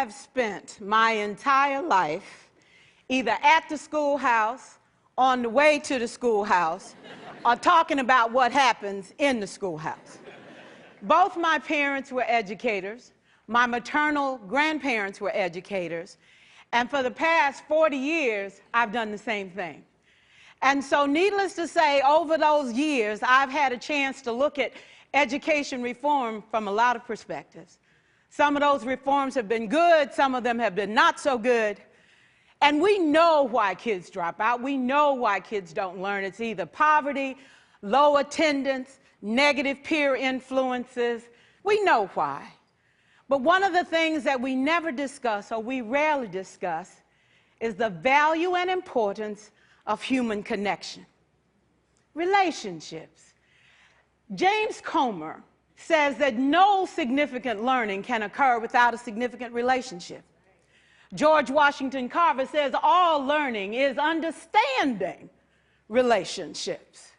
have spent my entire life either at the schoolhouse, on the way to the schoolhouse, or talking about what happens in the schoolhouse. Both my parents were educators. My maternal grandparents were educators. And for the past 40 years, I've done the same thing. And so needless to say, over those years, I've had a chance to look at education reform from a lot of perspectives. Some of those reforms have been good, some of them have been not so good. And we know why kids drop out. We know why kids don't learn. It's either poverty, low attendance, negative peer influences. We know why. But one of the things that we never discuss, or we rarely discuss, is the value and importance of human connection. Relationships. James Comer says that no significant learning can occur without a significant relationship. George Washington Carver says all learning is understanding relationships.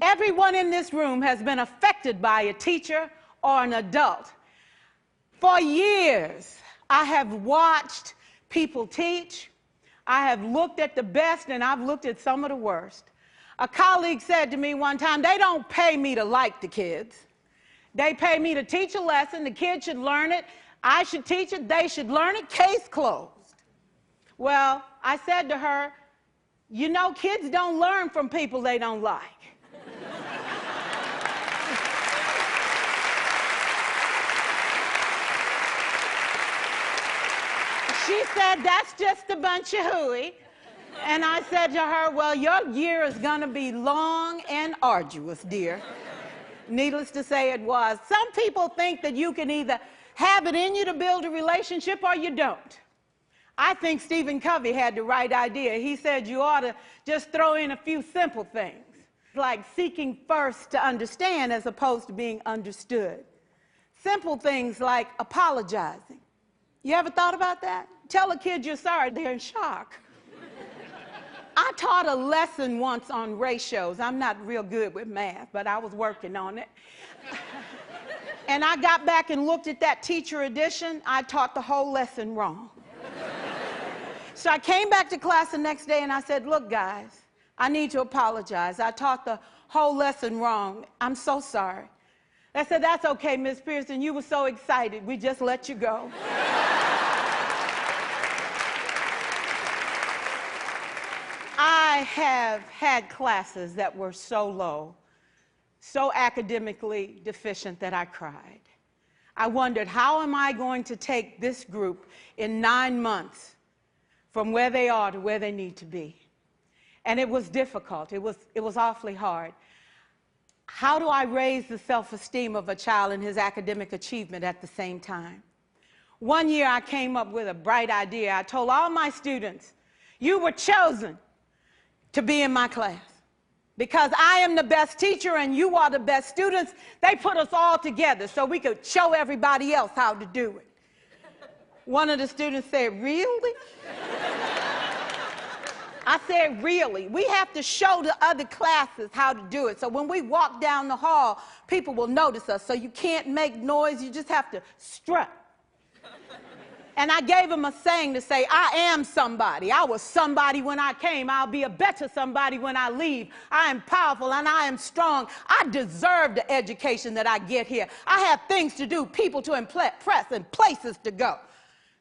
Everyone in this room has been affected by a teacher or an adult. For years, I have watched people teach. I have looked at the best and I've looked at some of the worst. A colleague said to me one time, they don't pay me to like the kids. They pay me to teach a lesson. The kids should learn it. I should teach it. They should learn it. Case closed. Well, I said to her, you know, kids don't learn from people they don't like. She said, that's just a bunch of hooey. And I said to her, well, your year is going to be long and arduous, dear. Needless to say, it was. Some people think that you can either have it in you to build a relationship or you don't. I think Stephen Covey had the right idea. He said you ought to just throw in a few simple things, like seeking first to understand as opposed to being understood. Simple things like apologizing. You ever thought about that? Tell a kid you're sorry, they're in shock. I taught a lesson once on ratios. I'm not real good with math, but I was working on it. And I got back and looked at that teacher edition. I taught the whole lesson wrong. So I came back to class the next day and I said, look, guys, I need to apologize. I taught the whole lesson wrong. I'm so sorry. They said, that's okay, Miss Pearson. You were so excited. We just let you go. I have had classes that were so low, so academically deficient that I cried. I wondered, how am I going to take this group in 9 months from where they are to where they need to be? And it was difficult. It was awfully hard. How do I raise the self-esteem of a child and his academic achievement at the same time? One year I came up with a bright idea. I told all my students, you were chosen to be in my class because I am the best teacher and you are the best students. They put us all together so we could show everybody else how to do it. One of the students said, really? I said, really? We have to show the other classes how to do it. So when we walk down the hall, people will notice us. So you can't make noise, you just have to strut. And I gave him a saying to say, I am somebody. I was somebody when I came. I'll be a better somebody when I leave. I am powerful and I am strong. I deserve the education that I get here. I have things to do, people to impress, and places to go.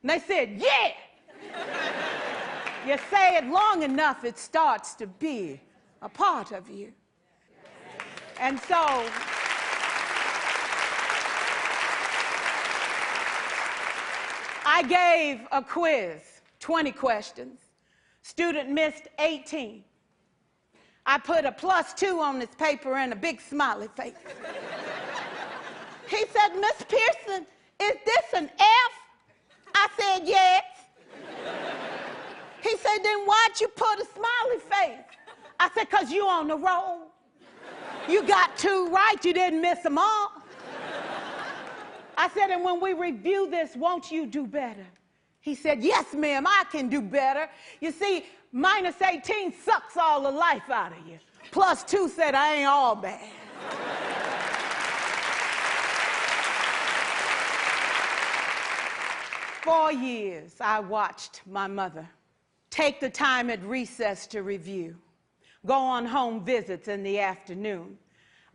And they said, yeah. You say it long enough, it starts to be a part of you. And so I gave a quiz, 20 questions. Student missed 18. I put a +2 on this paper and a big smiley face. He said, Miss Pearson, is this an F? I said, yes. He said, then why'd you put a smiley face? I said, because you on the roll. You got 2 right, you didn't miss them all. I said, and when we review this, won't you do better? He said, yes, ma'am, I can do better. You see, -18 sucks all the life out of you. +2 said, I ain't all bad. 4 years, I watched my mother take the time at recess to review, go on home visits in the afternoon,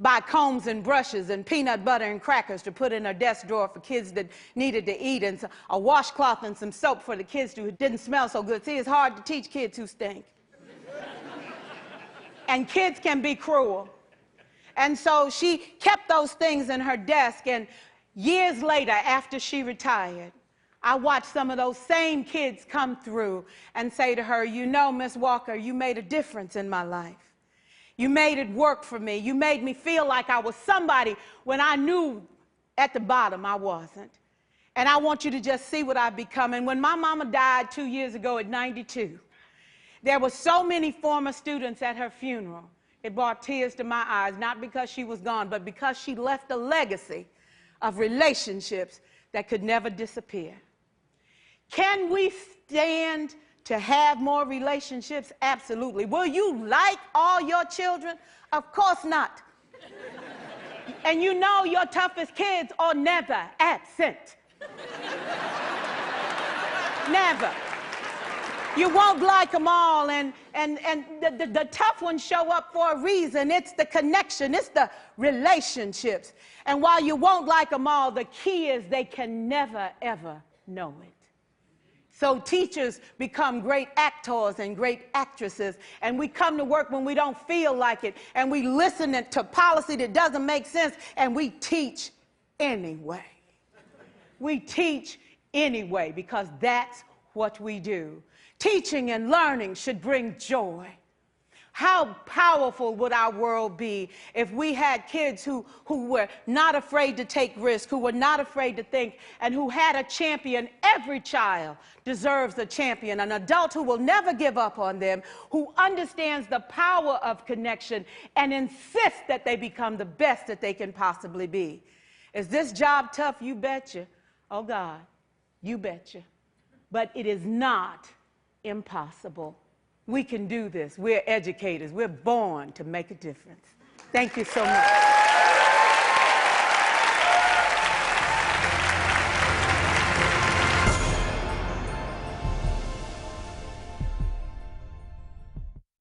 buy combs and brushes and peanut butter and crackers to put in her desk drawer for kids that needed to eat, and a washcloth and some soap for the kids who didn't smell so good. See, it's hard to teach kids who stink. And kids can be cruel. And so she kept those things in her desk, and years later, after she retired, I watched some of those same kids come through and say to her, you know, Miss Walker, you made a difference in my life. You made it work for me. You made me feel like I was somebody when I knew at the bottom I wasn't. And I want you to just see what I've become. And when my mama died 2 years ago at 92, there were so many former students at her funeral. It brought tears to my eyes, not because she was gone, but because she left a legacy of relationships that could never disappear. Can we stand to have more relationships? Absolutely. Will you like all your children? Of course not. And you know your toughest kids are never absent. Never. You won't like them all, and the tough ones show up for a reason. It's the connection, it's the relationships. And while you won't like them all, the key is they can never, ever know it. So teachers become great actors and great actresses, and we come to work when we don't feel like it, and we listen to policy that doesn't make sense, and we teach anyway. We teach anyway because that's what we do. Teaching and learning should bring joy. How powerful would our world be if we had kids who were not afraid to take risks, who were not afraid to think, and who had a champion? Every child deserves a champion, an adult who will never give up on them, who understands the power of connection and insists that they become the best that they can possibly be. Is this job tough? You betcha. Oh, God, you betcha. But it is not impossible. We can do this. We're educators. We're born to make a difference. Thank you so much.